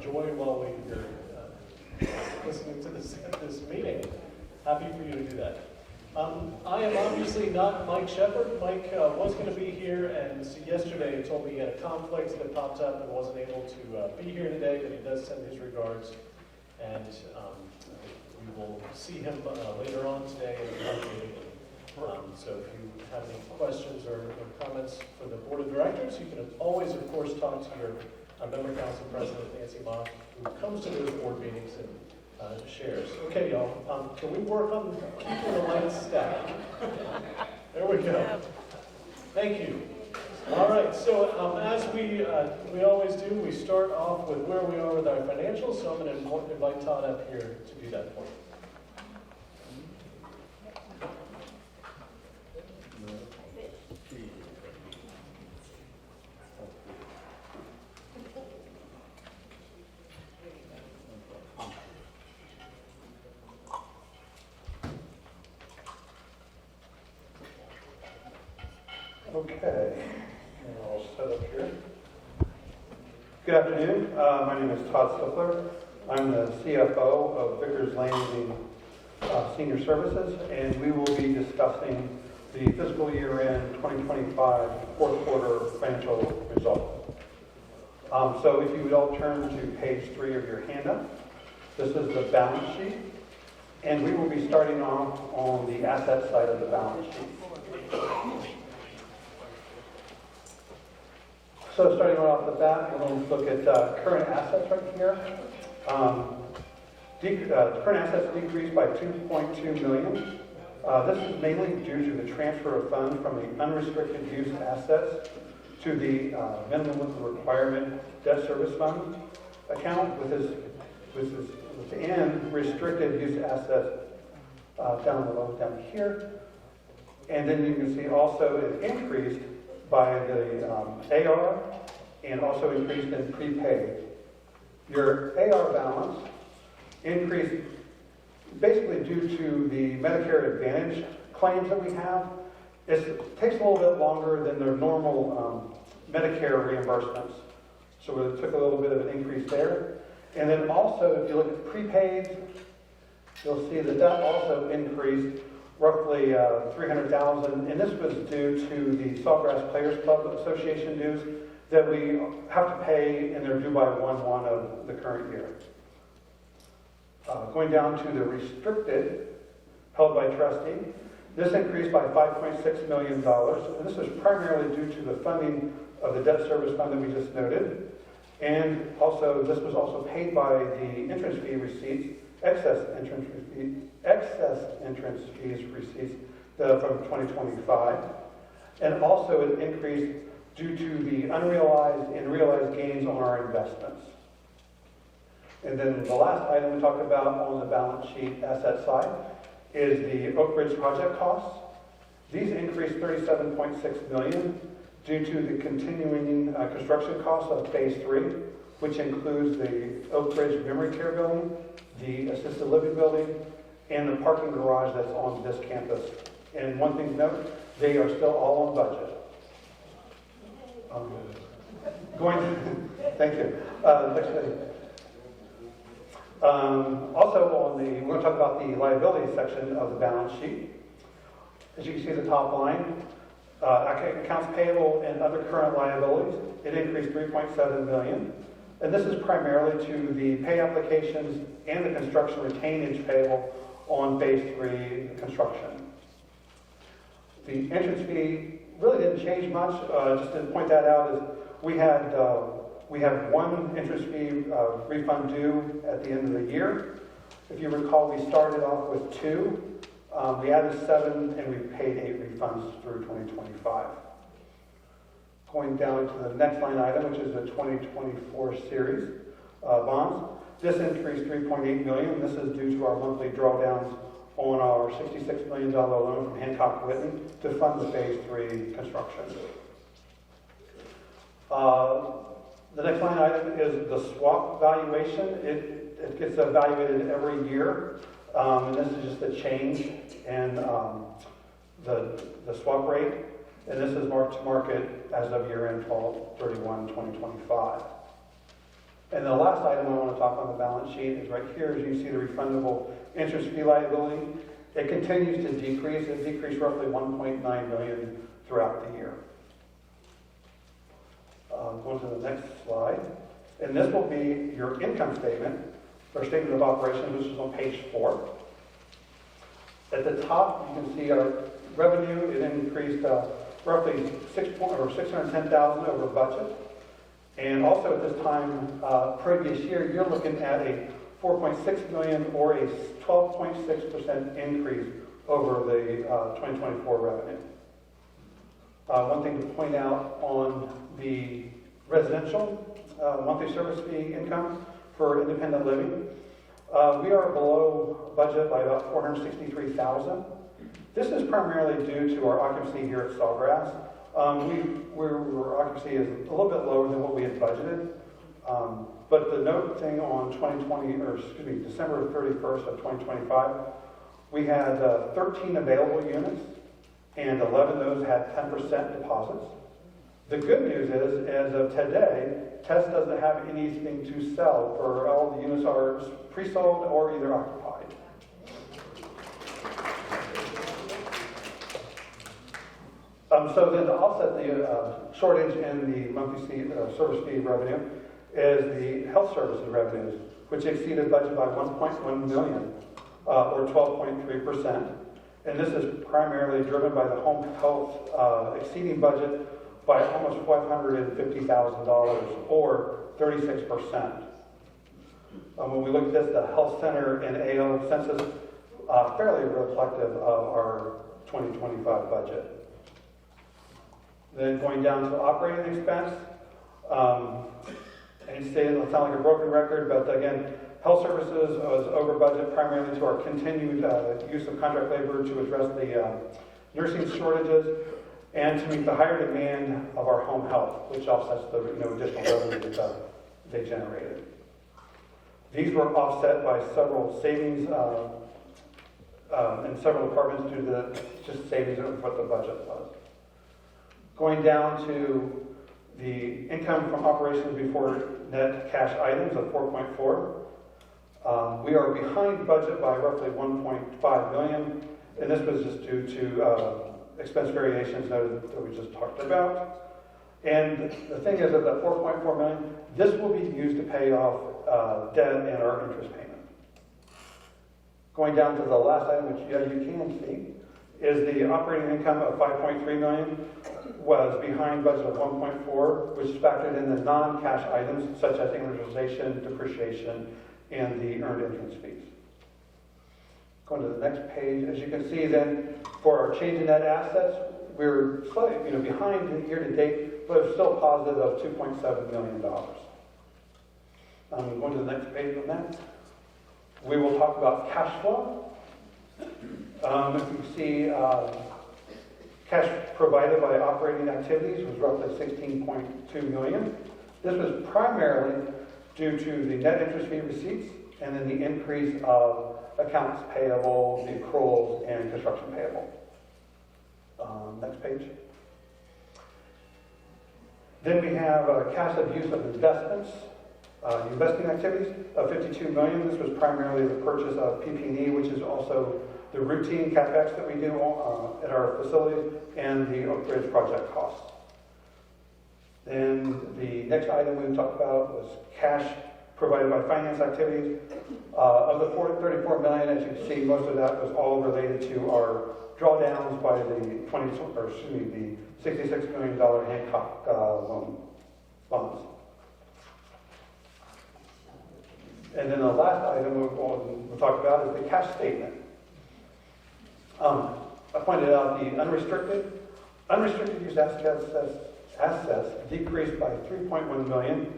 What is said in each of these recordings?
enjoy while we're listening to this meeting, happy for you to do that. I am obviously not Mike Shepard. Mike was going to be here, and yesterday he told me he had a conflict that popped up and wasn't able to be here today, but he does send his regards, and we will see him later on today in the meeting. So if you have any questions or comments for the board of directors, you can always, of course, talk to your member council president, Nancy Mock, who comes to those board meetings and shares. Okay, y'all, can we work on keeping the lights down? There we go. Thank you. All right, so as we always do, we start off with where we are with our financials, so I'm going to invite Todd up here to do that for me. Okay, and I'll set up here. Good afternoon. My name is Todd Stifler. I'm the CFO of Vickers Landing Senior Services, and we will be discussing the fiscal year end 2025 fourth quarter financial results. So if you would all turn to page 3 of your handout, this is the balance sheet, and we will be starting off on the asset side of the balance sheet. So starting right off the bat, we're going to look at current assets right here. Current assets decreased by $2.2 million. This is mainly due to the transfer of funds from the unrestricted use assets to the minimum requirement debt service fund account, within restricted use assets down below, down here. And then you can see also it increased by the AR and also increased in prepaid. Your AR balance increased basically due to the Medicare Advantage claims that we have. It takes a little bit longer than their normal Medicare reimbursements. So it took a little bit of an increase there. And then also, if you look at prepaid, you'll see that that also increased roughly $300,000, and this was due to the Saltgrass Players Club Association dues that we have to pay, and they're due by 1/1 of the current year. Going down to the restricted, held by trustee, this increased by $5.6 million, and this was primarily due to the funding of the debt service fund that we just noted, and also this was also paid by the entrance fee receipts, excess entrance fees receipts from 2025, and also it increased due to the unrealized and realized gains on our investments. And then the last item we talked about on the balance sheet asset side is the Oak Ridge project costs. These increased $37.6 million due to the continuing construction costs of phase 3, which includes the Oak Ridge Memory Care building, the assisted living building, and the parking garage that's on this campus. And one thing to note, they are still all on budget. Thank you. Next thing. Also we're going to talk about the liability section of the balance sheet. As you can see the top line, accounts payable and other current liabilities, it increased $3.7 million. And this is primarily to the pay applications and the construction retainage payable on phase 3 construction. The entrance fee really didn't change much. Just to point that out, is we have one entrance fee refund due at the end of the year. If you recall, we started off with 2. We added 7, and we paid 8 refunds through 2025. Going down to the next line item, which is the 2024 series bonds. This increased $3.8 million. This is due to our monthly drawdowns on our $66 million loan from Hancock Whitney to fund the phase 3 construction. The next line item is the swap valuation. It gets evaluated every year, and this is just a change in the swap rate. And this is marked to market as of year end 12/31/2025. And the last item I want to talk on the balance sheet is right here, as you see the refundable interest fee liability. It continues to decrease. It decreased roughly $1.9 million throughout the year. Go to the next slide. And this will be your income statement, or statement of operations, which is on page 4. At the top, you can see our revenue. It increased roughly $610,000 over budget. And also at this time, previous year, you're looking at a $4.6 million or a 12.6% increase over the 2024 revenue. One thing to point out on the residential monthly service fee income for independent living, we are below budget by about $463,000. This is primarily due to our occupancy here at Sawgrass. Our occupancy is a little bit lower than what we had budgeted. But the note thing on December 31st of 2025, we had 13 available units, and 11 of those had 10% deposits. The good news is, as of today, Test doesn't have anything to sell, for all the units are pre-sold or either occupied. So then to offset the shortage in the monthly service fee revenue is the health services revenues, which exceeded budget by $1.1 million, or 12.3%. And this is primarily driven by the home health exceeding budget by almost $550,000, or 36%. When we look at this, the health center and AO census, fairly reflective of our 2025 budget. Then going down to operating expense, and say it'll sound like a broken record, but again, health services was over budget primarily to our continued use of contract labor to address the nursing shortages and to meet the higher demand of our home health, which offsets the additional revenue that they generated. These were offset by several savings in several departments due to just savings of what the budget was. Going down to the income from operations before net cash items of 4.4. We are behind budget by roughly $1.5 million, and this was just due to expense variations that we just talked about. And the thing is that the $4.4 million, this will be used to pay off debt and our interest payment. Going down to the last item, which you can see, is the operating income of $5.3 million was behind budget of 1.4, which factored in the non-cash items such as amortization, depreciation, and the earned entrance fees. Going to the next page, as you can see then, for our change in net assets, we're slightly behind the year to date, but it's still positive of $2.7 million. Going to the next page on that. We will talk about cash flow. If you see, cash provided by operating activities was roughly $16.2 million. This was primarily due to the net interest fee receipts and then the increase of accounts payable, the accruals, and construction payable. Next page. Then we have cash of use of investments, investing activities of $52 million. This was primarily the purchase of PP&E, which is also the routine CapEx that we do at our facilities, and the Oak Ridge project costs. Then the next item we talked about was cash provided by finance activities. Of the $34 million, as you can see, most of that was all related to our drawdowns by the $66 million Hancock loan funds. And then the last item we'll talk about is the cash statement. I pointed out the unrestricted use assets decreased by $3.1 million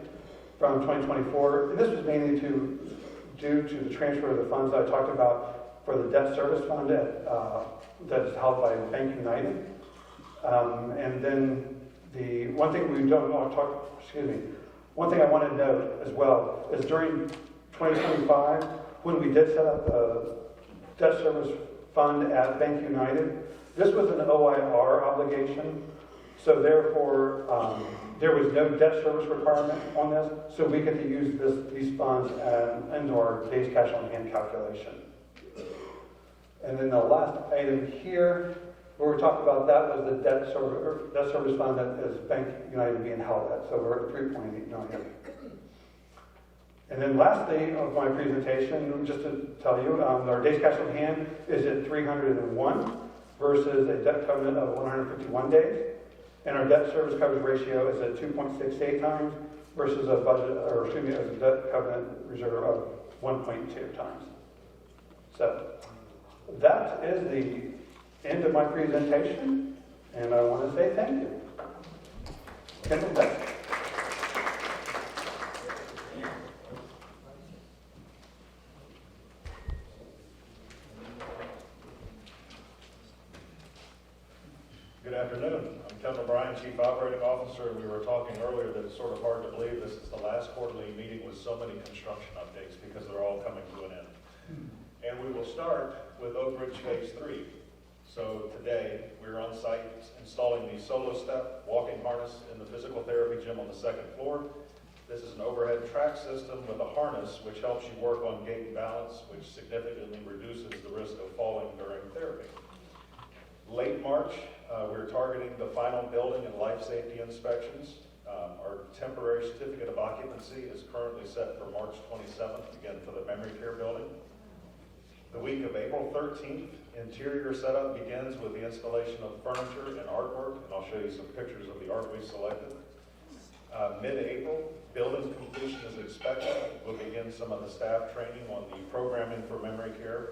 from 2024. And this was mainly due to the transfer of the funds that I talked about for the debt service fund that is held by Bank United. And then the one thing we don't want to talk, one thing I want to note as well is during 2025, when we did set up the debt service fund at Bank United, this was an OIR obligation. So therefore, There was no debt service requirement on this, so we get to use these funds into our days cash on hand calculation. And then the last item here, where we talked about that was the debt service fund that is Bank United being held at. So we're at 3.8 million. And then lastly of my presentation, just to tell you, our days cash on hand is at 301 versus a debt covenant of 151 days. And our debt service coverage ratio is at 2.68 times versus a debt covenant reserve of 1.2 times. So that is the end of my presentation, and I want to say thank you. Kendall Beck. Good afternoon. I'm Kendall Bryan, Chief Operating Officer, and we were talking earlier that it's sort of hard to believe this is the last quarterly meeting with so many construction updates because they're all coming to an end. And we will start with Oak Ridge Phase 3. So today, we're on site installing the solo step walking harness in the physical therapy gym on the second floor. This is an overhead track system with a harness which helps you work on gait and balance, which significantly reduces the risk of falling during therapy. Late March, we're targeting the final building and life safety inspections. Our temporary certificate of occupancy is currently set for March 27th, again for the memory care building. The week of April 13th, interior setup begins with the installation of furniture and artwork, and I'll show you some pictures of the art we selected. Mid-April, building completion is expected. We'll begin some of the staff training on the programming for memory care.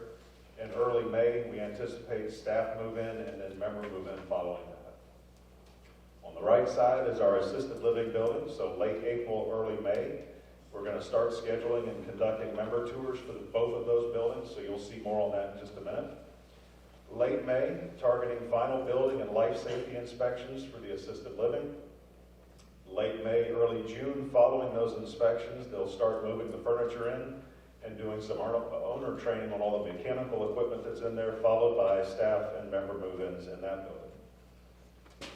In early May, we anticipate staff move-in and then member move-in following that. On the right side is our assisted living building, so late April, early May. We're going to start scheduling and conducting member tours for both of those buildings, so you'll see more on that in just a minute. Late May, targeting final building and life safety inspections for the assisted living. Late May, early June, following those inspections, they'll start moving the furniture in and doing some owner training on all the mechanical equipment that's in there, followed by staff and member move-ins in that building.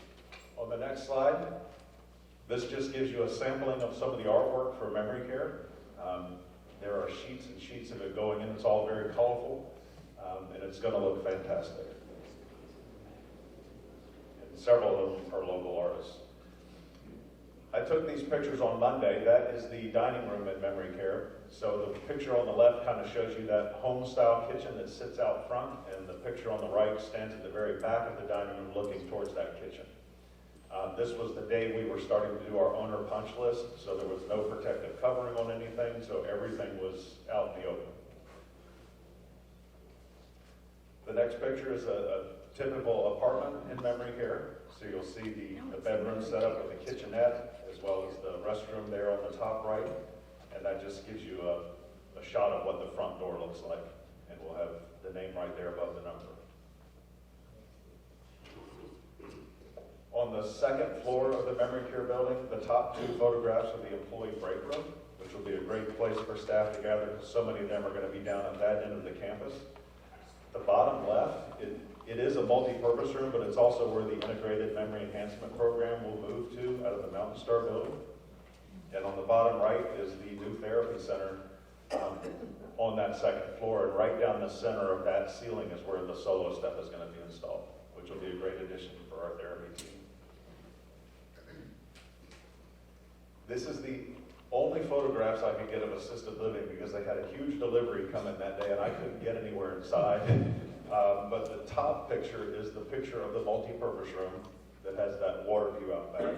On the next slide, this just gives you a sampling of some of the artwork for memory care. There are sheets and sheets of it going in. It's all very colorful, and it's going to look fantastic. And several of them are local artists. I took these pictures on Monday. That is the dining room in memory care. So the picture on the left kind of shows you that home-style kitchen that sits out front, and the picture on the right stands at the very back of the dining room looking towards that kitchen. This was the day we were starting to do our owner punch list, so there was no protective covering on anything, so everything was out in the open. The next picture is a typical apartment in memory care. So you'll see the bedroom set up with the kitchenette, as well as the restroom there on the top right. And that just gives you a shot of what the front door looks like. And we'll have the name right there above the number. On the second floor of the memory care building, the top two photographs of the employee break room, which will be a great place for staff to gather because so many of them are going to be down at that end of the campus. The bottom left, it is a multi-purpose room, but it's also where the integrated memory enhancement program will move to out of the Mountain Star building. And on the bottom right is the new therapy center on that second floor, and right down the center of that ceiling is where the solo step is going to be installed, which will be a great addition for our therapy team. This is the only photographs I could get of assisted living because they had a huge delivery coming that day and I couldn't get anywhere inside. But the top picture is the picture of the multi-purpose room that has that water view out back.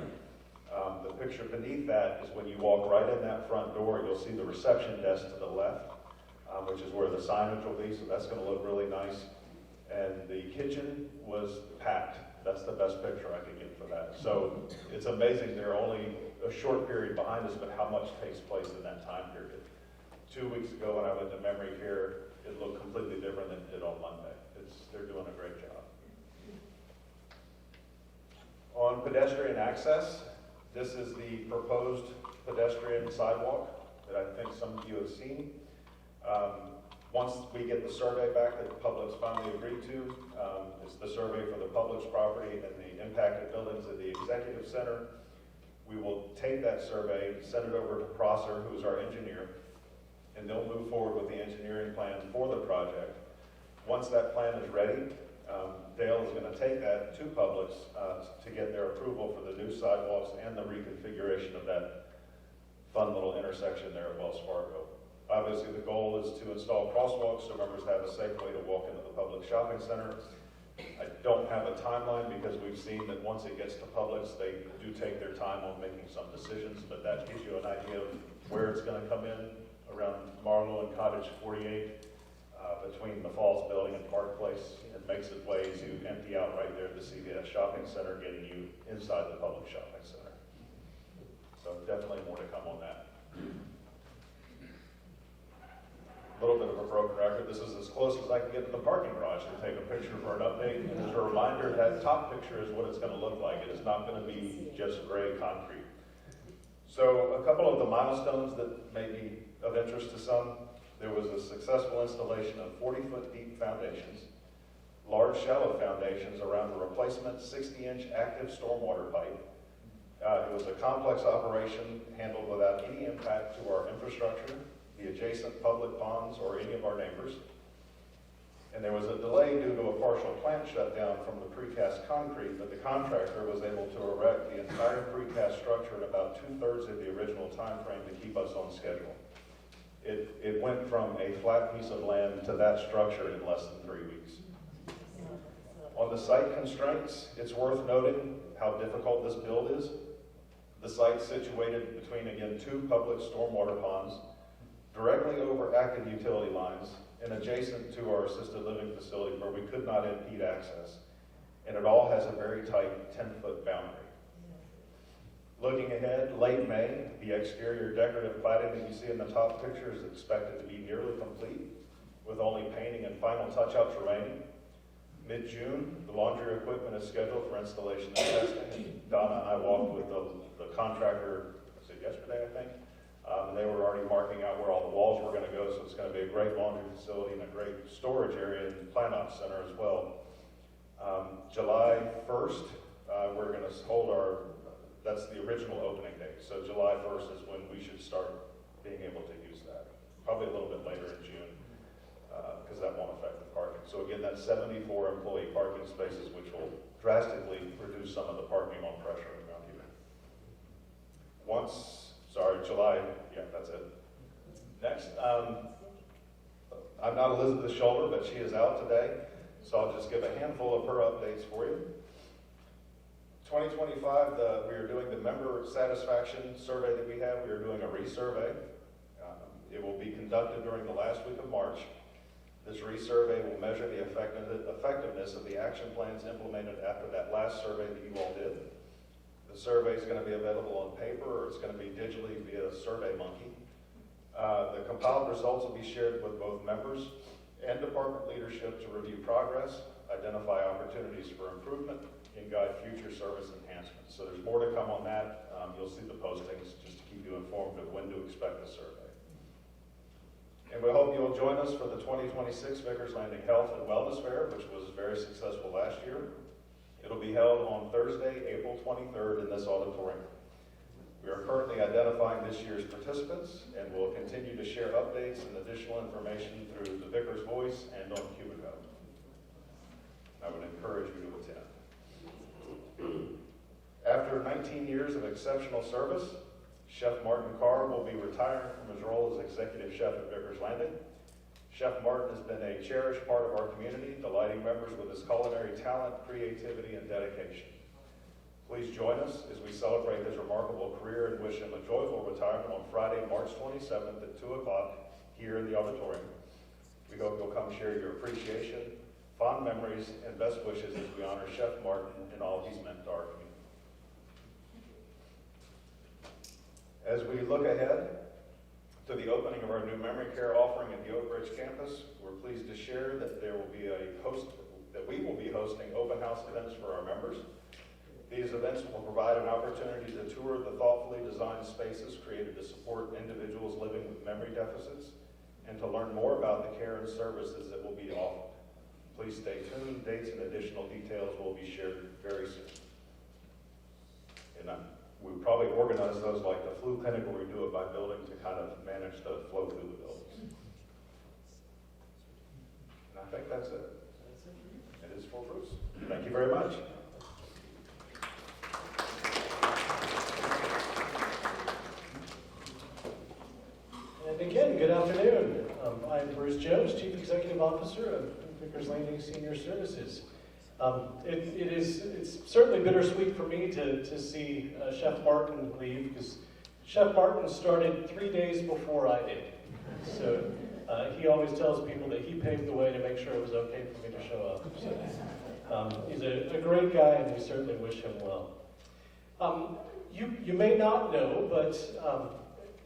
The picture beneath that is when you walk right in that front door, you'll see the reception desk to the left, which is where the signage will be, so that's going to look really nice. And the kitchen was packed. That's the best picture I could get for that. So it's amazing they're only a short period behind us, but how much takes place in that time period. 2 weeks ago when I went to memory care, it looked completely different than it did on Monday. They're doing a great job. On pedestrian access, this is the proposed pedestrian sidewalk that I think some of you have seen. Once we get the survey back that the public's finally agreed to, it's the survey for the public's property and the impacted buildings at the executive center. We will take that survey, send it over to Prosser, who's our engineer, and they'll move forward with the engineering plan for the project. Once that plan is ready, Dale is going to take that to Publix to get their approval for the new sidewalks and the reconfiguration of that fun little intersection there at Wells Fargo. Obviously, the goal is to install crosswalks so members have a safe way to walk into the Publix shopping center. I don't have a timeline because we've seen that once it gets to Publix, they do take their time on making some decisions, but that gives you an idea of where it's going to come in around Marlowe and Cottage 48, between the Falls Building and Park Place, and makes its way to empty out right there at the CVS Shopping Center, getting you inside the Publix shopping center. So definitely more to come on that. A little bit of a broken record. This is as close as I can get to the parking garage to take a picture for an update. And as a reminder, that top picture is what it's going to look like. It is not going to be just gray concrete. So a couple of the milestones that may be of interest to some. There was a successful installation of 40-foot deep foundations, large shallow foundations around a replacement 60-inch active stormwater pipe. It was a complex operation handled without any impact to our infrastructure, the adjacent public ponds, or any of our neighbors. And there was a delay due to a partial plant shutdown from the precast concrete, but the contractor was able to erect the entire precast structure in about 2/3 of the original time frame to keep us on schedule. It went from a flat piece of land to that structure in less than 3 weeks. On the site constraints, it's worth noting how difficult this build is. The site's situated between, again, 2 public stormwater ponds, directly over active utility lines, and adjacent to our assisted living facility where we could not impede access. And it all has a very tight 10-foot boundary. Looking ahead, late May, the exterior decorative cladding that you see in the top picture is expected to be nearly complete, with only painting and final touch-ups remaining. Mid-June, the laundry equipment is scheduled for installation and testing. Donna and I walked with the contractor, was it yesterday, I think? And they were already marking out where all the walls were going to go, so it's going to be a great laundry facility and a great storage area and plant ops center as well. July 1st, we're going to hold that's the original opening date. So July 1st is when we should start being able to use that. Probably a little bit later in June, because that won't affect the parking. So again, that's 74 employee parking spaces, which will drastically reduce some of the parking on pressure around here. July, yeah, that's it. Next, I'm not Elizabeth Shoulder, but she is out today, so I'll just give a handful of her updates for you. 2025, we are doing the member satisfaction survey that we have. We are doing a resurvey. It will be conducted during the last week of March. This resurvey will measure the effectiveness of the action plans implemented after that last survey that you all did. The survey is going to be available on paper, or it's going to be digitally via SurveyMonkey. The compiled results will be shared with both members and department leadership to review progress, identify opportunities for improvement, and guide future service enhancements. So there's more to come on that. You'll see the postings just to keep you informed of when to expect the survey. And we hope you'll join us for the 2026 Vickers Landing Health and Wellness Fair, which was very successful last year. It'll be held on Thursday, April 23rd in this auditorium. We are currently identifying this year's participants, and we'll continue to share updates and additional information through the Vickers Voice and on Cubico. I would encourage you to attend. After 19 years of exceptional service, Chef Martin Carr will be retiring from his role as executive chef at Vickers Landing. Chef Martin has been a cherished part of our community, delighting members with his culinary talent, creativity, and dedication. Please join us as we celebrate his remarkable career and wish him a joyful retirement on Friday, March 27th at 2 o'clock here in the auditorium. We hope you'll come share your appreciation, fond memories, and best wishes as we honor Chef Martin and all he's meant to our community. As we look ahead to the opening of our new memory care offering at the Oak Ridge campus, we're pleased to share that we will be hosting open house events for our members. These events will provide an opportunity to tour the thoughtfully designed spaces created to support individuals living with memory deficits and to learn more about the care and services that will be offered. Please stay tuned. Dates and additional details will be shared very soon. And we probably organize those like the flu clinic where we do it by building to kind of manage the flow through the buildings. And I think that's it. It is for Bruce. Thank you very much. And again, good afternoon. I'm Bruce Jones, Chief Executive Officer of Vickers Landing Senior Services. It's certainly bittersweet for me to see Chef Martin leave, because Chef Martin started 3 days before I did. So he always tells people that he paved the way to make sure it was okay for me to show up. So he's a great guy, and we certainly wish him well. You may not know, but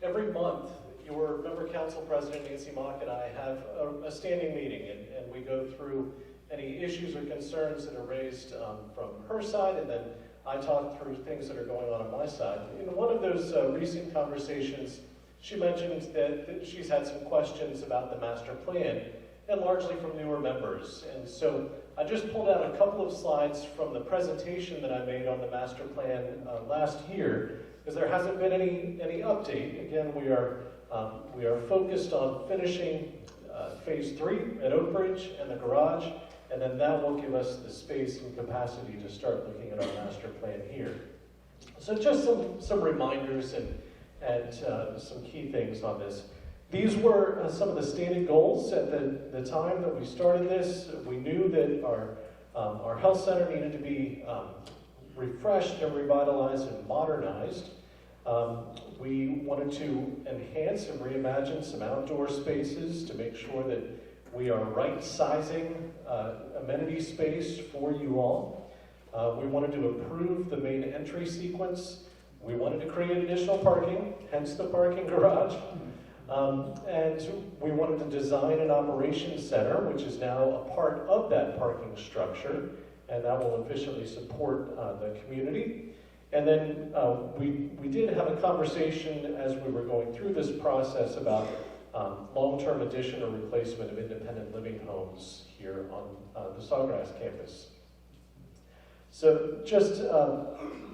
every month, your member council president, Nancy Mock, and I have a standing meeting, and we go through any issues or concerns that are raised from her side, and then I talk through things that are going on my side. In one of those recent conversations, she mentioned that she's had some questions about the master plan, and largely from newer members. And so I just pulled out a couple of slides from the presentation that I made on the master plan last year, because there hasn't been any update. Again, we are focused on finishing phase 3 at Oak Ridge and the garage, and then that will give us the space and capacity to start looking at our master plan here. So just some reminders and some key things on this. These were some of the stated goals at the time that we started this. We knew that our health center needed to be refreshed and revitalized and modernized. We wanted to enhance and reimagine some outdoor spaces to make sure that we are right-sizing amenity space for you all. We wanted to improve the main entry sequence. We wanted to create additional parking, hence the parking garage. And we wanted to design an operations center, which is now a part of that parking structure, and that will efficiently support the community. And then we did have a conversation as we were going through this process about long-term addition or replacement of independent living homes here on the Sawgrass campus. So just,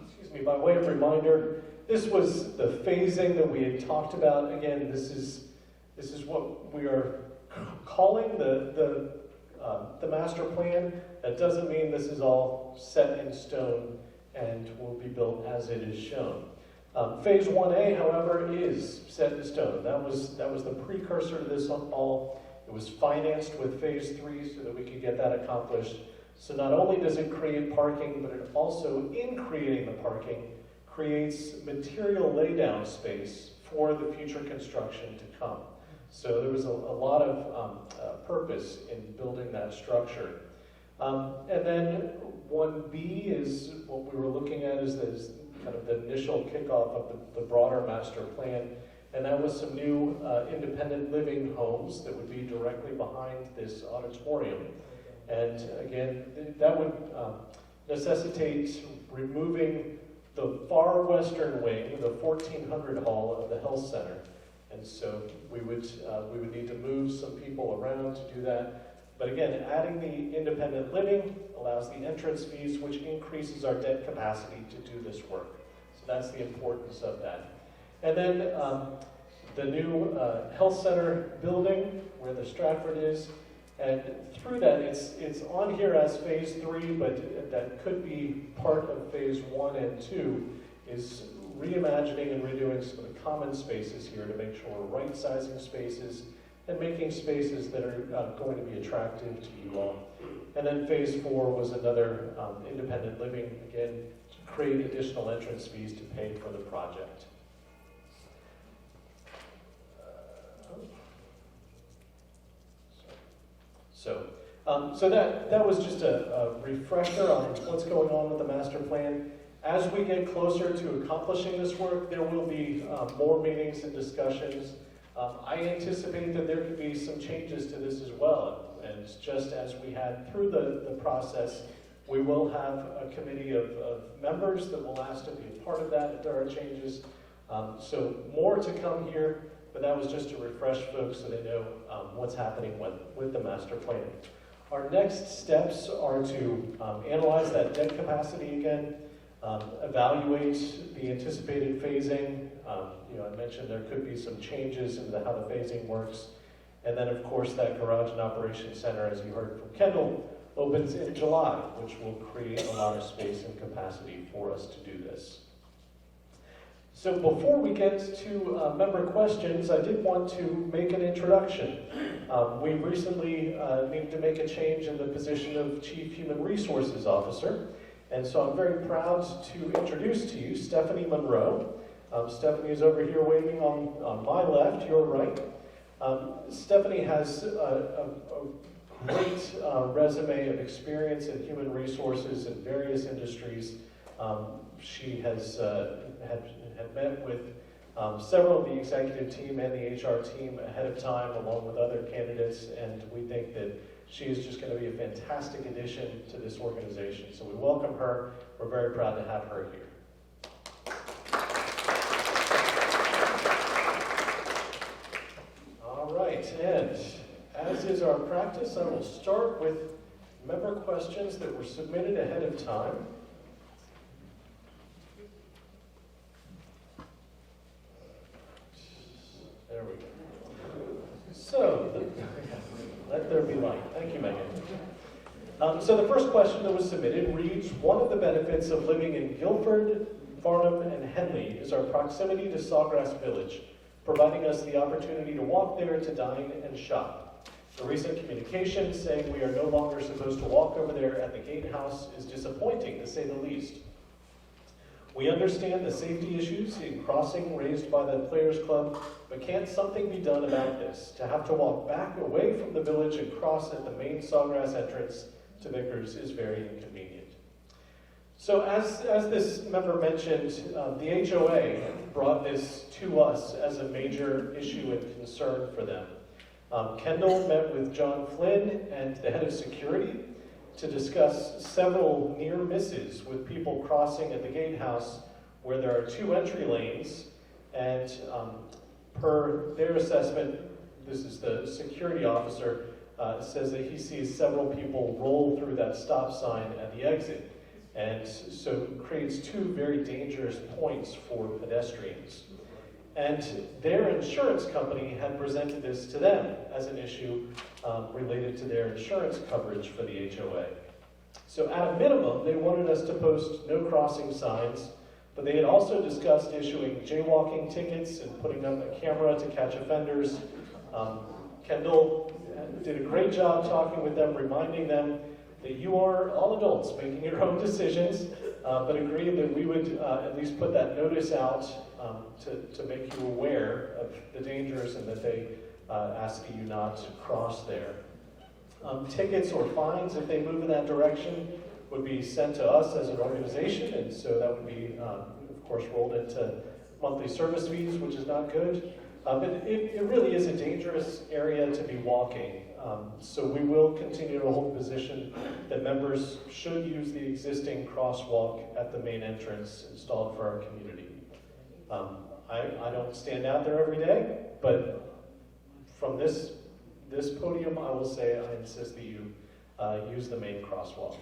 excuse me, by way of reminder, this was the phasing that we had talked about. Again, this is what we are calling the master plan. That doesn't mean this is all set in stone and will be built as it is shown. Phase 1A, however, is set in stone. That was the precursor to this all. It was financed with phase 3 so that we could get that accomplished. So not only does it create parking, but it also, in creating the parking, creates material laydown space for the future construction to come. So there was a lot of purpose in building that structure. And then 1B is what we were looking at is kind of the initial kickoff of the broader master plan. And that was some new independent living homes that would be directly behind this auditorium. And again, that would necessitate removing the far western wing, the 1400 hall of the health center. And so we would need to move some people around to do that. But again, adding the independent living allows the entrance fees, which increases our debt capacity to do this work. So that's the importance of that. And then the new health center building where the Stratford is, and through that, it's on here as phase 3, but that could be part of phase 1 and 2, is reimagining and redoing some of the common spaces here to make sure we're right-sizing spaces and making spaces that are going to be attractive to you all. And then phase 4 was another independent living, again, to create additional entrance fees to pay for the project. So that was just a refresher on what's going on with the master plan. As we get closer to accomplishing this work, there will be more meetings and discussions. I anticipate that there could be some changes to this as well. And just as we had through the process, we will have a committee of members that will ask to be a part of that if there are changes. So more to come here, but that was just to refresh folks so they know what's happening with the master plan. Our next steps are to analyze that debt capacity again. evaluate the anticipated phasing. I mentioned there could be some changes in how the phasing works. And then, of course, that Garage and Operations Center, as you heard from Kendall, opens in July, which will create a lot of space and capacity for us to do this. So before we get to member questions, I did want to make an introduction. We recently needed to make a change in the position of Chief Human Resources Officer. And so I'm very proud to introduce to you Stephanie Monroe. Stephanie is over here waving on my left, your right. Stephanie has a great resume of experience in human resources in various industries. She has had met with several of the executive team and the HR team ahead of time, along with other candidates, and we think that she is just going to be a fantastic addition to this organization. So we welcome her. We're very proud to have her here. All right, and as is our practice, I will start with member questions that were submitted ahead of time. There we go. So, let there be light. Thank you, Megan. So the first question that was submitted reads, one of the benefits of living in Guilford, Farnham, and Henley is our proximity to Sawgrass Village, providing us the opportunity to walk there to dine and shop. The recent communication saying we are no longer supposed to walk over there at the gatehouse is disappointing, to say the least. We understand the safety issues in crossing raised by the Players Club, but can't something be done about this? To have to walk back away from the village and cross at the main Sawgrass entrance to Vickers is very inconvenient. So as this member mentioned, the HOA brought this to us as a major issue and concern for them. Kendall met with John Flynn and the head of security to discuss several near misses with people crossing at the gatehouse where there are 2 entry lanes, and per their assessment, this is the security officer, says that he sees several people roll through that stop sign at the exit. And so it creates 2 very dangerous points for pedestrians. And their insurance company had presented this to them as an issue related to their insurance coverage for the HOA. So at a minimum, they wanted us to post no crossing signs, but they had also discussed issuing jaywalking tickets and putting up a camera to catch offenders. Kendall did a great job talking with them, reminding them that you are all adults making your own decisions, but agreed that we would at least put that notice out to make you aware of the dangers and that they ask you not to cross there. Tickets or fines, if they move in that direction, would be sent to us as an organization, and so that would be, of course, rolled into monthly service fees, which is not good. But it really is a dangerous area to be walking. So we will continue to hold the position that members should use the existing crosswalk at the main entrance installed for our community. I don't stand out there every day, but from this podium, I will say I insist that you use the main crosswalk.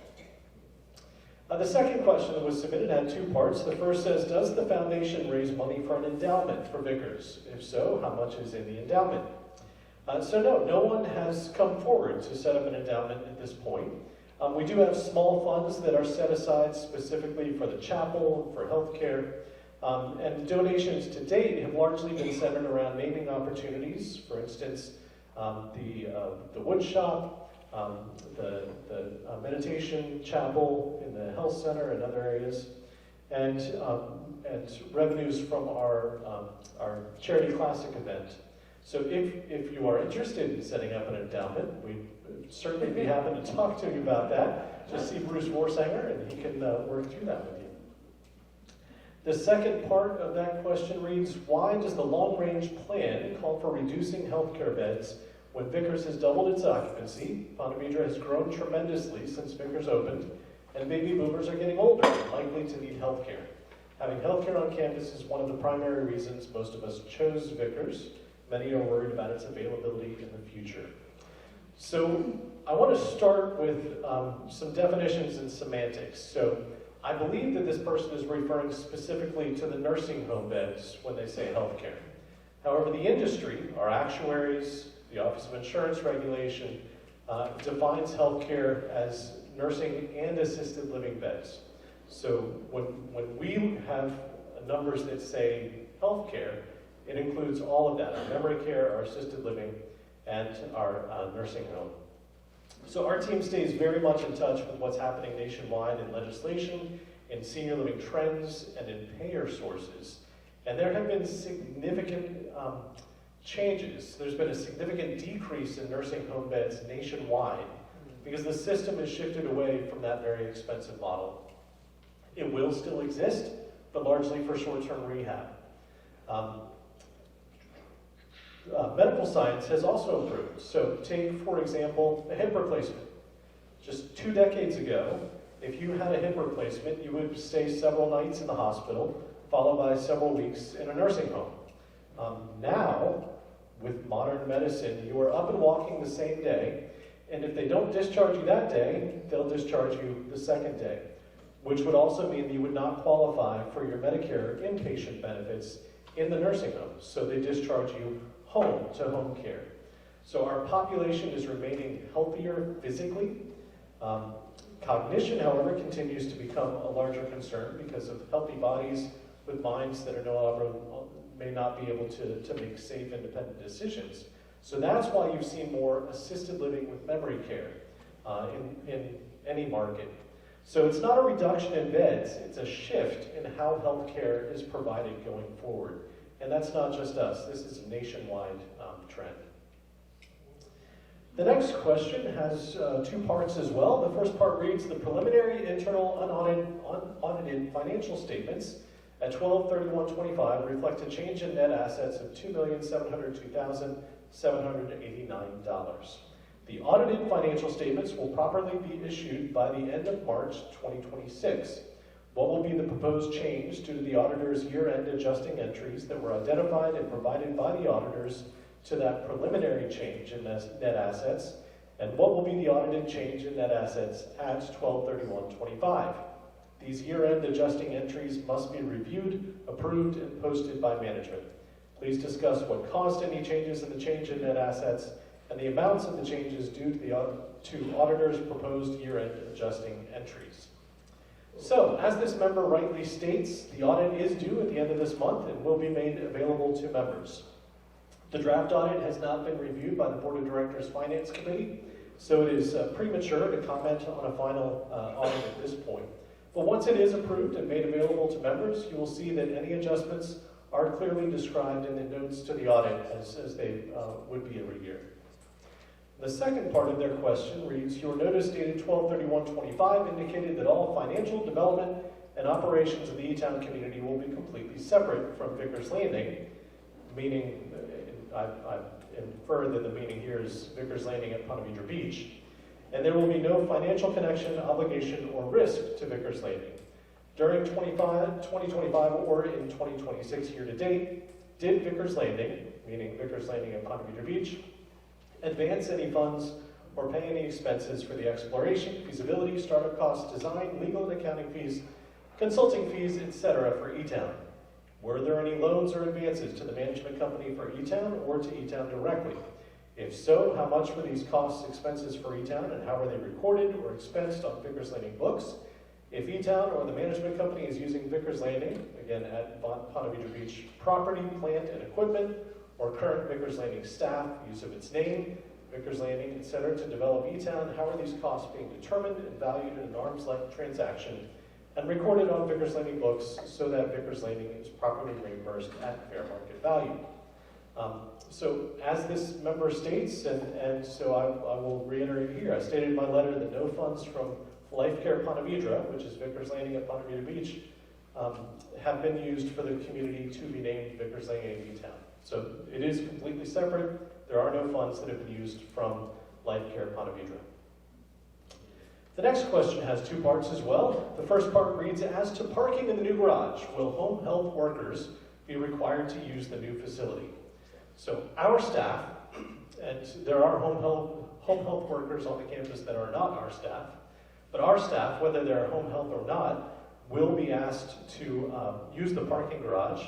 The second question that was submitted had 2 parts. The first says, does the foundation raise money for an endowment for Vickers? If so, how much is in the endowment? So no one has come forward to set up an endowment at this point. We do have small funds that are set aside specifically for the chapel, for healthcare, and donations to date have largely been centered around naming opportunities. For instance, the wood shop, the meditation chapel in the health center and other areas, and revenues from our charity classic event. So if you are interested in setting up an endowment, we'd certainly be happy to talk to you about that. Just see Bruce Warsanger and he can work through that with you. The second part of that question reads, why does the long-range plan call for reducing healthcare beds when Vickers has doubled its occupancy? Ponte Vedra has grown tremendously since Vickers opened, and baby boomers are getting older and likely to need healthcare. Having healthcare on campus is one of the primary reasons most of us chose Vickers. Many are worried about its availability in the future. So I want to start with some definitions and semantics. So I believe that this person is referring specifically to the nursing home beds when they say healthcare. However, the industry, our actuaries, the Office of Insurance Regulation, defines healthcare as nursing and assisted living beds. So when we have numbers that say healthcare, it includes all of that, our memory care, our assisted living, and our nursing home. So our team stays very much in touch with what's happening nationwide in legislation, in senior living trends, and in payer sources. And there have been significant changes. There's been a significant decrease in nursing home beds nationwide because the system has shifted away from that very expensive model. It will still exist, but largely for short-term rehab. Medical science has also improved. So take, for example, a hip replacement. Just 2 decades ago, if you had a hip replacement, you would stay several nights in the hospital, followed by several weeks in a nursing home. Now, with modern medicine, you are up and walking the same day, and if they don't discharge you that day, they'll discharge you the second day, which would also mean that you would not qualify for your Medicare inpatient benefits in the nursing home. So they discharge you home to home care. So our population is remaining healthier physically. Cognition, however, continues to become a larger concern because of healthy bodies with minds that are no longer, may not be able to make safe, independent decisions. So that's why you've seen more assisted living with memory care in any market. So it's not a reduction in beds, it's a shift in how healthcare is provided going forward. And that's not just us, this is a nationwide trend. The next question has 2 parts as well. The first part reads, the preliminary internal unaudited financial statements at 12/31/25 reflect a change in net assets of $2,702,789. The audited financial statements will properly be issued by the end of March 2026. What will be the proposed change due to the auditor's year-end adjusting entries that were identified and provided by the auditors to that preliminary change in net assets? And what will be the audited change in net assets at 12/31/25? These year-end adjusting entries must be reviewed, approved, and posted by management. Please discuss what caused any changes in the change in net assets and the amounts of the changes due to auditors' proposed year-end adjusting entries. So, as this member rightly states, the audit is due at the end of this month and will be made available to members. The draft audit has not been reviewed by the Board of Directors Finance Committee, so it is premature to comment on a final audit at this point. But once it is approved and made available to members, you will see that any adjustments are clearly described in the notes to the audit as they would be every year. The second part of their question reads, your notice dated 12/31/25 indicated that all financial development and operations of the E-Town community will be completely separate from Vickers Landing, meaning, I infer that the meaning here is Vickers Landing at Ponte Vedra Beach, and there will be no financial connection, obligation, or risk to Vickers Landing. During 2025 or in 2026 year to date, did Vickers Landing, meaning Vickers Landing at Ponte Vedra Beach, advance any funds or pay any expenses for the exploration, feasibility, startup costs, design, legal and accounting fees, consulting fees, etc. for E-Town? Were there any loans or advances to the management company for E-Town or to E-Town directly? If so, how much were these costs, expenses for E-Town, and how were they recorded or expensed on Vickers Landing books? If E-Town or the management company is using Vickers Landing, again at Ponte Vedra Beach property, plant, and equipment, or current Vickers Landing staff, use of its name, Vickers Landing, etc., to develop E-Town, how are these costs being determined and valued in an arm's length transaction and recorded on Vickers Landing books so that Vickers Landing is properly reimbursed at fair market value? So as this member states, and so I will reiterate here, I stated in my letter that no funds from Life Care Ponte Vedra, which is Vickers Landing at Ponte Vedra Beach, have been used for the community to be named Vickers Landing E-Town. So it is completely separate. There are no funds that have been used from Life Care Ponte Vedra. The next question has 2 parts as well. The first part reads, as to parking in the new garage, will home health workers be required to use the new facility? So our staff, and there are home health workers on the campus that are not our staff, but our staff, whether they're home health or not, will be asked to use the parking garage.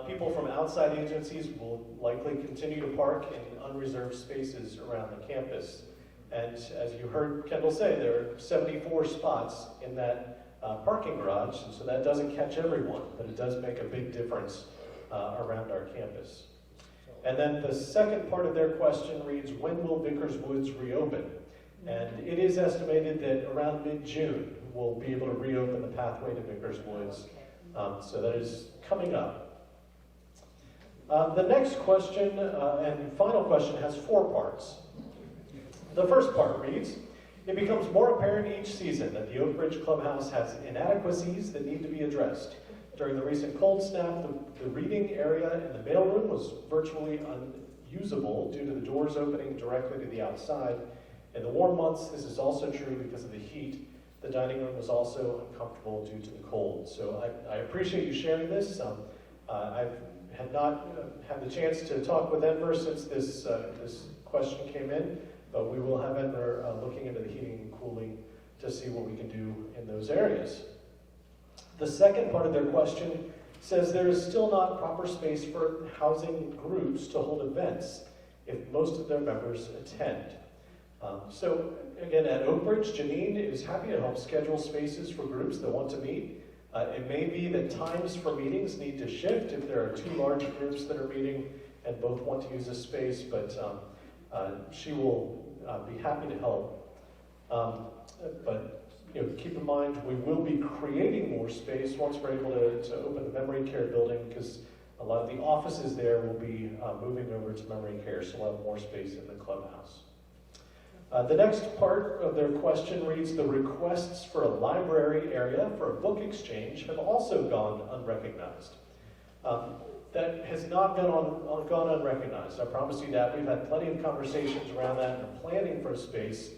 People from outside agencies will likely continue to park in unreserved spaces around the campus. And as you heard Kendall say, there are 74 spots in that parking garage, and so that doesn't catch everyone, but it does make a big difference around our campus. And then the second part of their question reads, when will Vickers Woods reopen? And it is estimated that around mid-June, we'll be able to reopen the pathway to Vickers Woods. So that is coming up. The next question and final question has 4 parts. The first part reads, it becomes more apparent each season that the Oak Ridge Clubhouse has inadequacies that need to be addressed. During the recent cold snap, the reading area in the mailroom was virtually unusable due to the doors opening directly to the outside. In the warm months, this is also true because of the heat. The dining room was also uncomfortable due to the cold. So I appreciate you sharing this. I had not had the chance to talk with Enver since this question came in, but we will have Enver looking into the heating and cooling to see what we can do in those areas. The second part of their question says there is still not proper space for housing groups to hold events if most of their members attend. So again, at Oak Ridge, Janine is happy to help schedule spaces for groups that want to meet. It may be that times for meetings need to shift if there are 2 large groups that are meeting and both want to use a space, but she will be happy to help. But keep in mind, we will be creating more space once we're able to open the memory care building, because a lot of the offices there will be moving over to memory care, so we'll have more space in the clubhouse. The next part of their question reads, the requests for a library area for a book exchange have also gone unrecognized. That has not gone unrecognized. I promise you that. We've had plenty of conversations around that and are planning for a space.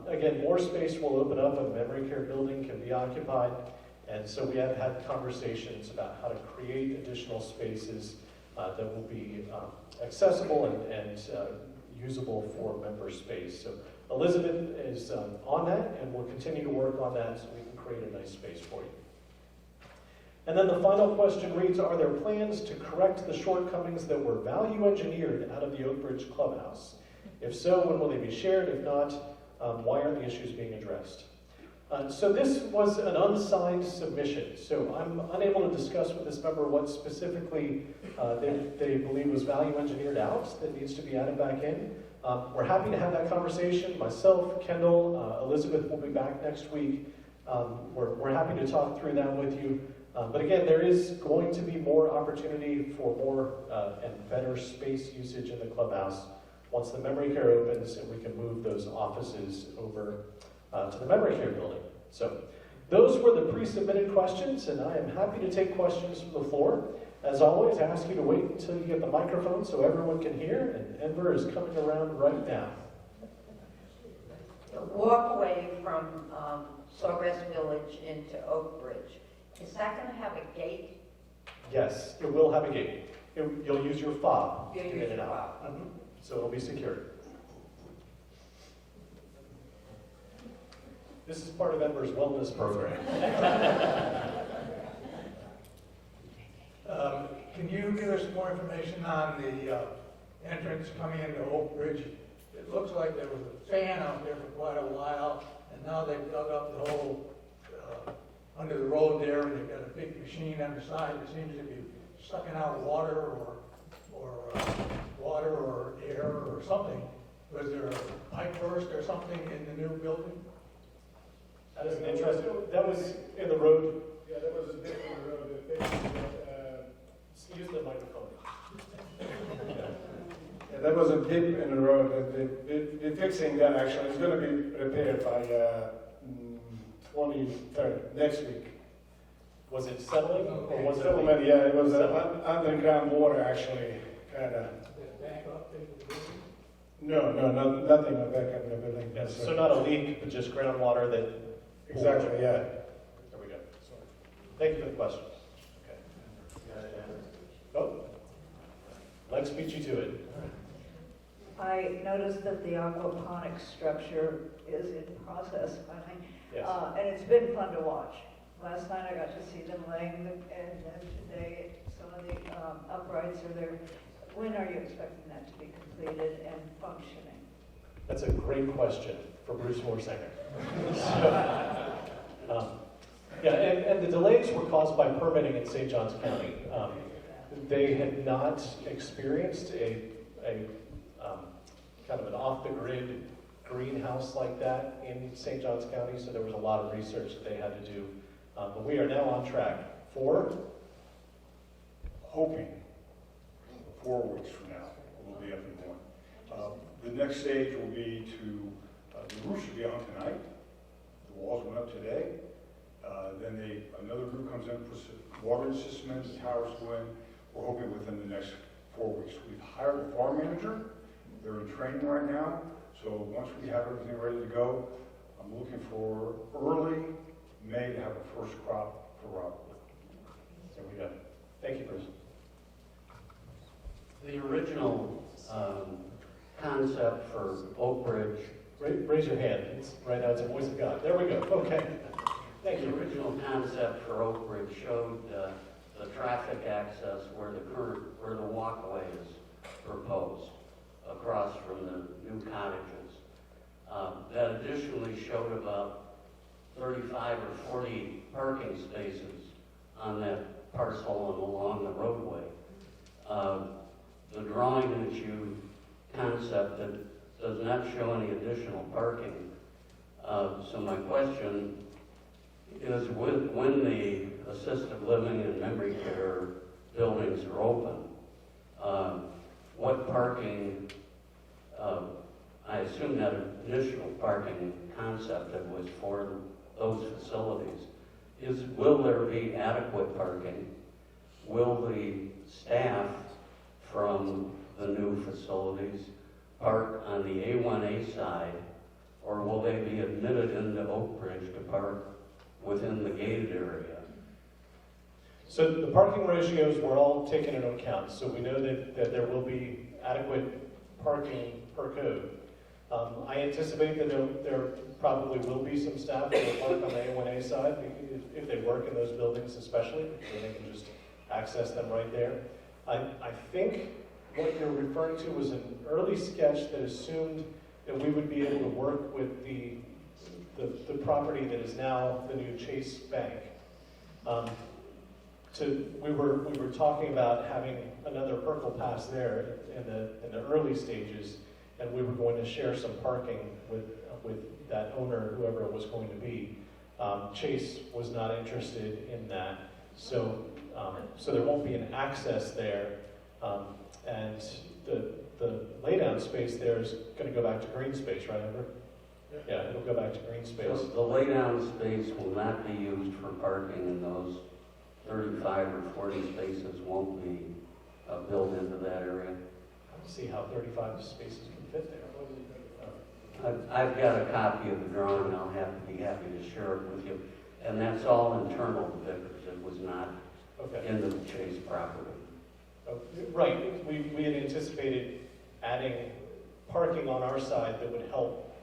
Again, more space will open up and the memory care building can be occupied. And so we have had conversations about how to create additional spaces that will be accessible and usable for member space. So Elizabeth is on that, and we'll continue to work on that so we can create a nice space for you. And then the final question reads, are there plans to correct the shortcomings that were value engineered out of the Oak Ridge Clubhouse? If so, when will they be shared? If not, why aren't the issues being addressed? So this was an unsigned submission, so I'm unable to discuss with this member what specifically they believe was value engineered out that needs to be added back in. We're happy to have that conversation. Myself, Kendall, Elizabeth will be back next week. We're happy to talk through that with you. But again, there is going to be more opportunity for more and better space usage in the clubhouse once the memory care opens and we can move those offices over to the memory care building. So those were the pre-submitted questions, and I am happy to take questions from the floor. As always, I ask you to wait until you get the microphone so everyone can hear, and Enver is coming around right now. The walkway from Sawgrass Village into Oak Ridge, is that going to have a gate? Yes, it will have a gate. You'll use your fob to You'll get use it your out. fob. So it'll be secured. This is part of Enver's wellness program. Can you give us more information on the entrance coming into Oak Ridge? It looks like there was a fan out there for quite a while, and now they've dug up the whole under the road there, and they've got a big machine on the side that seems to be sucking out water or air or something. Was there a pipe burst or something in the new building? That is an interesting. That was in the road. Yeah, that was a dip in the road. Use the microphone. Yeah, that was a dip in the road. They're fixing that actually. It's going to be repaired by 23rd, next week. Was it settling or was it? Settlement, yeah, it was underground water actually, kind of. Back up into the building? No, nothing back up in the building. Yes, so not a leak, but just groundwater that. Exactly, yeah. There we go. Thank you for the question. Okay. Oh, Lex beat you to it. I noticed that the aquaponics structure is in process finally, Yes. and it's been fun to watch. Last night I got to see them laying, and then today some of the uprights are there. When are you expecting that to be completed and functioning? That's a great question for Bruce Morsanger. Yeah, and the delays were caused by permitting in St. Johns County. They had not experienced a kind of an off-the-grid greenhouse like that in St. Johns County, so there was a lot of research that they had to do. But we are now on track for Hoping 4 weeks from now we'll be up and going. The next stage will be to, the roof should be on tonight. The walls went up today. Then another group comes in, puts the water system in, the towers go in. We're hoping within the next 4 weeks. We've hired a farm manager. They're in training right now. So once we have everything ready to go, I'm looking for early May to have a first crop for Rockwood. There we go. Thank you, Bruce. The original concept for Oak Ridge, Raise your hand. It's, right now it's a voice of God. There we go. Okay. Thank the you. original concept for Oak Ridge showed the traffic access where the walkway is proposed across from the new cottages. That additionally showed about 35 or 40 parking spaces on that parcel and along the roadway. The drawing that you concepted does not show any additional parking. So my question is, when the assisted living and memory care buildings are open, what parking, I assume that initial parking concept that was for those facilities, will there be adequate parking? Will the staff from the new facilities park on the A1A side, or will they be admitted into Oak Ridge to park within the gated area? So the parking ratios were all taken into account, so we know that there will be adequate parking per code. I anticipate that there probably will be some staff that will park on the A1A side, if they work in those buildings especially, so they can just access them right there. I think what you're referring to was an early sketch that assumed that we would be able to work with the property that is now the new Chase Bank. We were talking about having another Perkle Pass there in the early stages, and we were going to share some parking with that owner, whoever it was going to be. Chase was not interested in that, so there won't be an access there, and the laydown space there is going to go back to green space, right, Amber? Yeah, it'll go back to green space. So the laydown space will not be used for parking, and those 35 or 40 spaces won't be built into that area. Let's see how 35 spaces can fit there. I've got a copy of the drawing, I'll be happy to share it with you. And that's all internal to Vickers, it was not Okay. into the Chase property. Right, we had anticipated adding parking on our side that would help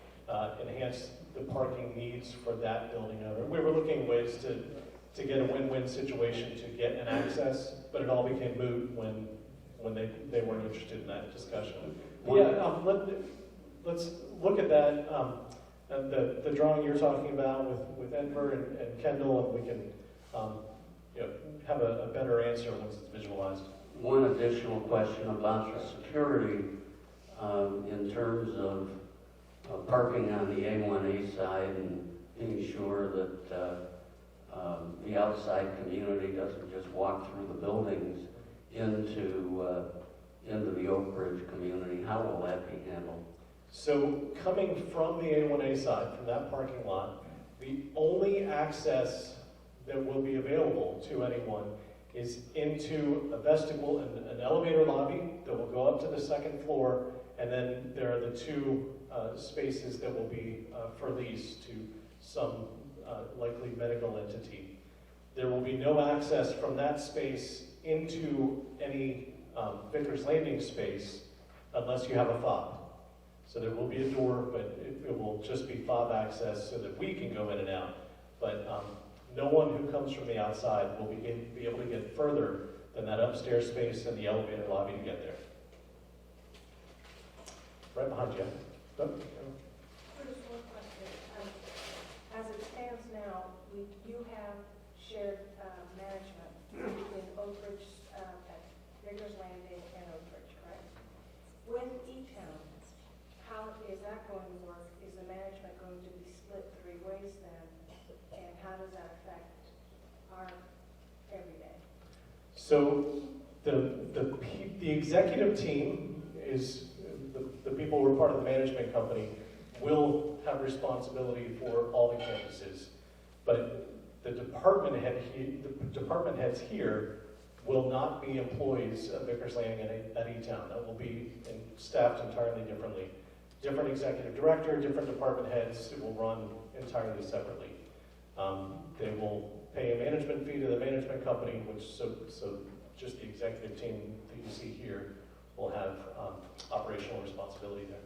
enhance the parking needs for that building owner. We were looking at ways to get a win-win situation to get an access, but it all became moot when they weren't interested in that discussion. Yeah, let's look at that, and the drawing you're talking about with Edmer and Kendall, and we can have a better answer once it's visualized. One additional question about the security in terms of parking on the A1A side and being sure that the outside community doesn't just walk through the buildings into the Oak Ridge community. How will that be handled? So coming from the A1A side, from that parking lot, the only access that will be available to anyone is into a vestibule and an elevator lobby that will go up to the second floor, and then there are the two spaces that will be for lease to some likely medical entity. There will be no access from that space into any Vickers Landing space unless you have a fob. So there will be a door, but it will just be fob access so that we can go in and out. But no one who comes from the outside will be able to get further than that upstairs space and the elevator lobby to get there. Right behind you. Oh, Just one question. As it stands now, you have shared management between Oak Ridge, at Riggers Landing and Oak Ridge, correct? With E-Town, how is that going to work? Is the management going to be split 3 ways then? And how does that affect our everyday? So the executive team is, the people who are part of the management company will have responsibility for all the campuses. But the department heads here will not be employees of Vickers Landing at E-Town. That will be staffed entirely differently. Different executive director, different department heads, it will run entirely separately. They will pay a management fee to the management company, so just the executive team that you see here will have operational responsibility there.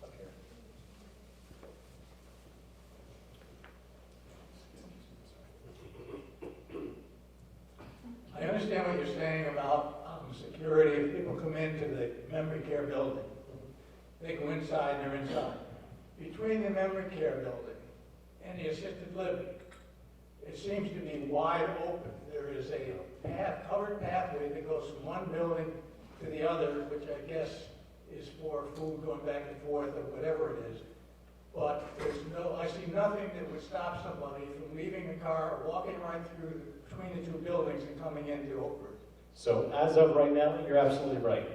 Up here. I understand what you're saying about security. If people come into the memory care building, they go inside and they're inside. Between the memory care building and the assisted living, it seems to be wide open. There is a covered pathway that goes from one building to the other, which I guess is for food going back and forth or whatever it is. But I see nothing that would stop somebody from leaving a car or walking right through between the 2 buildings and coming into Oak Ridge. So as of right now, you're absolutely right.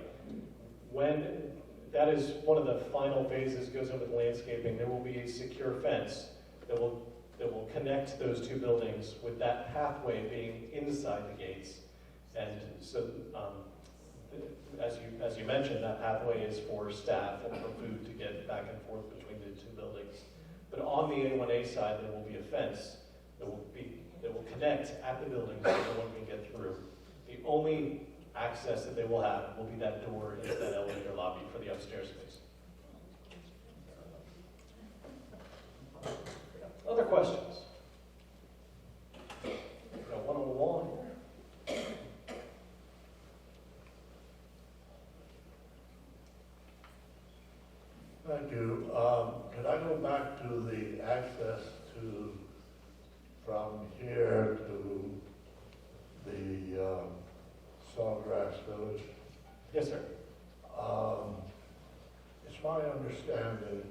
When that is one of the final phases, goes in with landscaping, there will be a secure fence that will connect those 2 buildings, with that pathway being inside the gates. And so, as you mentioned, that pathway is for staff and for food to get back and forth between the 2 buildings. But on the A1A side, there will be a fence that will connect at the building so no one can get through. The only access that they will have will be that door into that elevator lobby for the upstairs space. Other questions? Got one on the wall here. Thank you. Could I go back to the access from here to the Sawgrass Village? Yes, sir. It's my understanding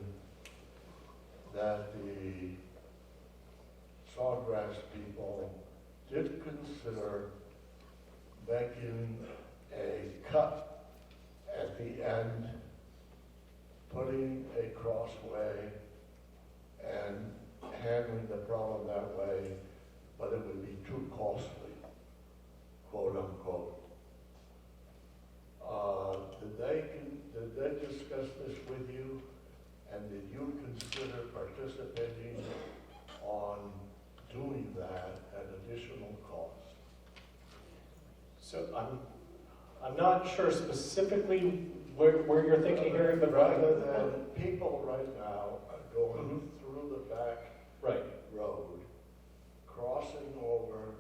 that the Sawgrass people did consider making a cut at the end, putting a crossway and handling the problem that way, but it would be too costly, quote unquote. Did they discuss this with you? And did you consider participating on doing that at additional cost? So I'm not sure specifically where you're thinking here, but Rather than people right now are going through the back right, road, crossing over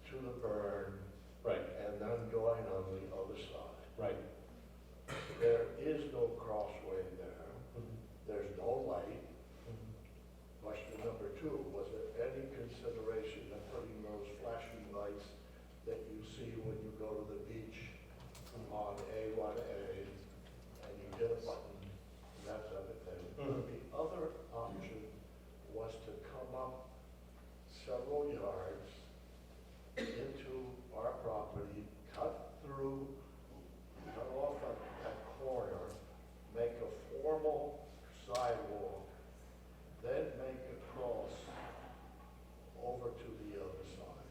to the burn, right, and then going on the other side. right. There is no crossway there. There's no light. Question number 2, was there any consideration of putting those flashing lights that you see when you go to the beach on A1A, and you hit a button, and that type of thing? The other option was to come up several yards into our property, cut off at that corner, make a formal sidewalk, then make a cross over to the other side.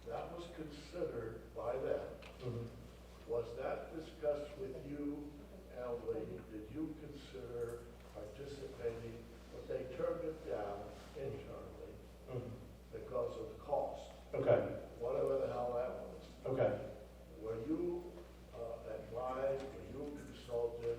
That was considered by them. Was that discussed with you, Ellie? Did you consider participating? But they turned it down internally because of cost. Okay, Whatever the hell that was. okay. Were you advised, were you consulted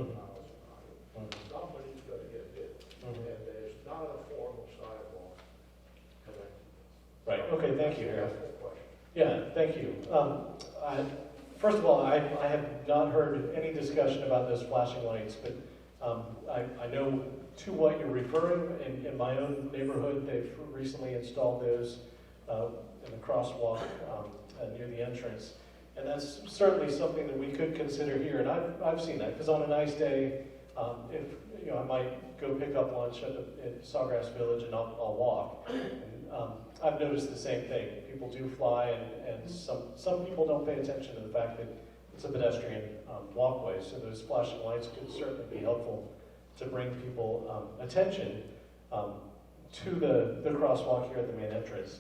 miles an hour. Somebody's gonna get hit, and there's not a formal sidewalk connected. Right, okay, thank you, Harold. That's the question. Yeah, thank you. First of all, I have not heard any discussion about those flashing lights, but I know to what you're referring. In my own neighborhood, they've recently installed those in the crosswalk near the entrance. And that's certainly something that we could consider here. And I've seen that, because on a nice day, if I might go pick up lunch at Sawgrass Village and I'll walk. And, I've noticed the same thing. People do fly, and some people don't pay attention to the fact that it's a pedestrian walkway. So those flashing lights could certainly be helpful to bring people attention to the crosswalk here at the main entrance.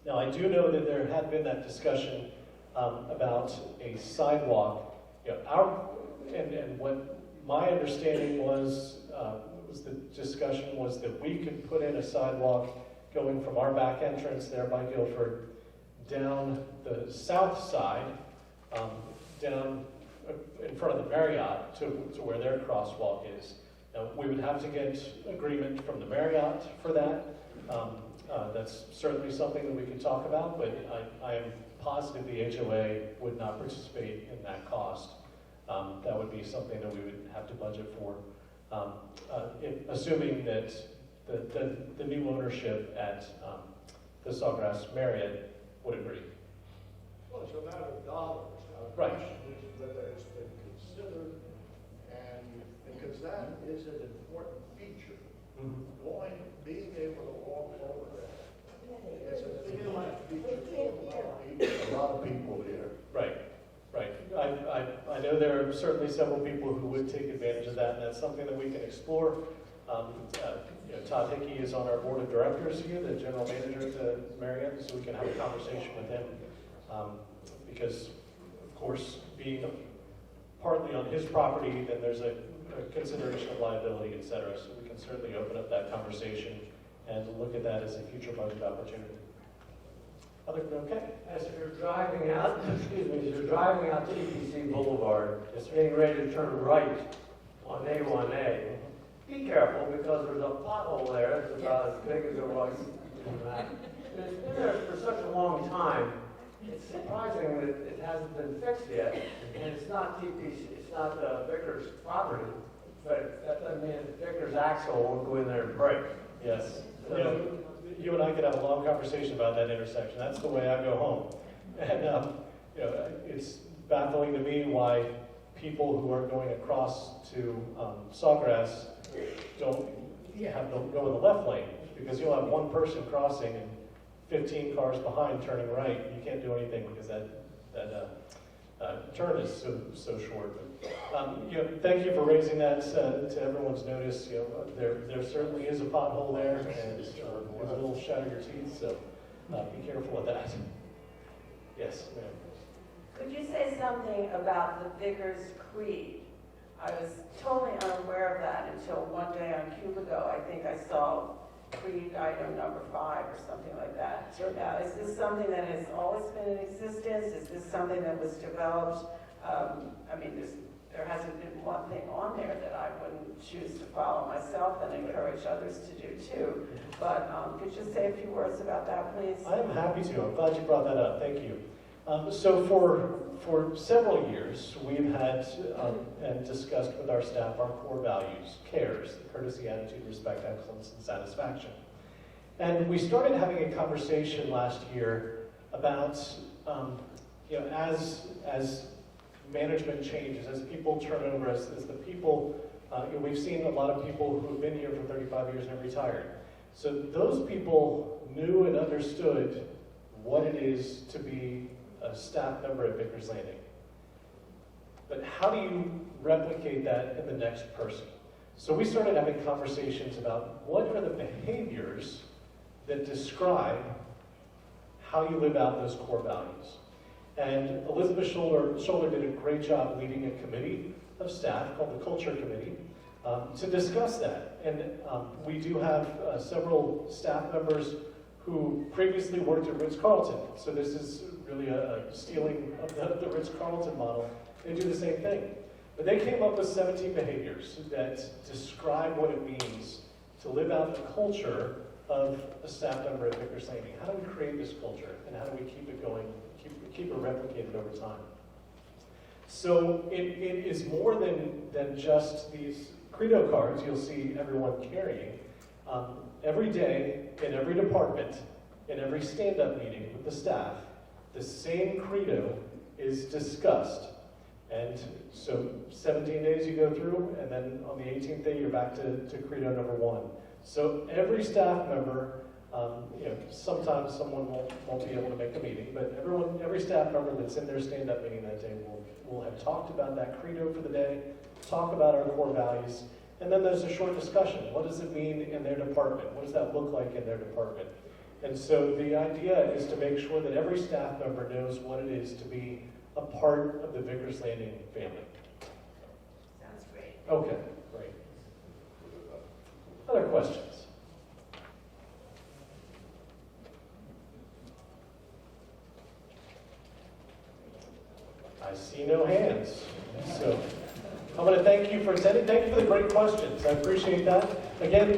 Now, I do know that there had been that discussion about a sidewalk. And what my understanding was the discussion was that we could put in a sidewalk going from our back entrance there by Guilford down the south side, down in front of the Marriott to where their crosswalk is. Now, we would have to get agreement from the Marriott for that. That's certainly something that we could talk about, but I am positive the HOA would not participate in that cost. That would be something that we would have to budget for, assuming that the new ownership at the Sawgrass Marriott would agree. Well, it's a matter of dollars. Now, the Right. question is whether it's been considered, and because that is an important feature. Being able to walk over there is a big feature for a lot of people here. Right. I know there are certainly several people who would take advantage of that, and that's something that we can explore. Todd Hickey is on our board of directors here, the general manager at the Marriott, so we can have a conversation with him. Because, of course, being partly on his property, then there's a consideration of liability, et cetera. So we can certainly open up that conversation and look at that as a future budget opportunity. Okay. As you're driving out, as you're driving out to EPC Boulevard, it's getting ready to turn right on A1A. Be careful, because there's a pothole there. It's about as big as a rug. It's been there for such a long time. It's surprising that it hasn't been fixed yet. And it's not TPC, it's not Vicker's property, but that doesn't mean Vicker's axle won't go in there and break. Yes. So, You and I could have a long conversation about that intersection. That's the way I go home. And it's baffling to me why people who are going across to Sawgrass don't go in the left lane, because you'll have one person crossing and 15 cars behind turning right. You can't do anything because that turn is so short. But, thank you for raising that to everyone's notice. There certainly is a pothole there, and it will shatter your teeth. So be careful with that. Yes, ma'am. Could you say something about the Vickers Creed? I was totally unaware of that until one day on Cubigo. I think I saw Creed item number 5 or something like that. Now, is this something that has always been in existence? Is this something that was developed? There hasn't been one thing on there that I wouldn't choose to follow myself and encourage others to do too. But could you say a few words about that, please? I am happy to. I'm glad you brought that up. Thank you. So for several years, we've had and discussed with our staff our core values, CARES, courtesy, attitude, respect, excellence, and satisfaction. And we started having a conversation last year about, as management changes, as people turn over, as the people, we've seen a lot of people who have been here for 35 years and have retired. So those people knew and understood what it is to be a staff member at Vickers Landing. But how do you replicate that in the next person? So we started having conversations about what are the behaviors that describe how you live out those core values. And Elizabeth Scholler did a great job leading a committee of staff called the Culture Committee to discuss that. And we do have several staff members who previously worked at Ritz-Carlton. So this is really a stealing of the Ritz-Carlton model. They do the same thing. But they came up with 17 behaviors that describe what it means to live out the culture of a staff member at Vickers Landing. How do we create this culture, and how do we keep it going, keep it replicated over time? So it is more than just these Credo cards you'll see everyone carrying. Every day, in every department, in every stand-up meeting with the staff, the same Credo is discussed. And so 17 days you go through, and then on the 18th day, you're back to Credo number 1. So every staff member, sometimes someone won't be able to make a meeting, but every staff member that's in their stand-up meeting that day will have talked about that Credo for the day, talk about our core values, and then there's a short discussion. What does it mean in their department? What does that look like in their department? And so the idea is to make sure that every staff member knows what it is to be a part of the Vickers Landing family. Sounds great. Okay, great. Other questions? I see no hands. So I want to thank you for attending. Thank you for the great questions. I appreciate that. Again,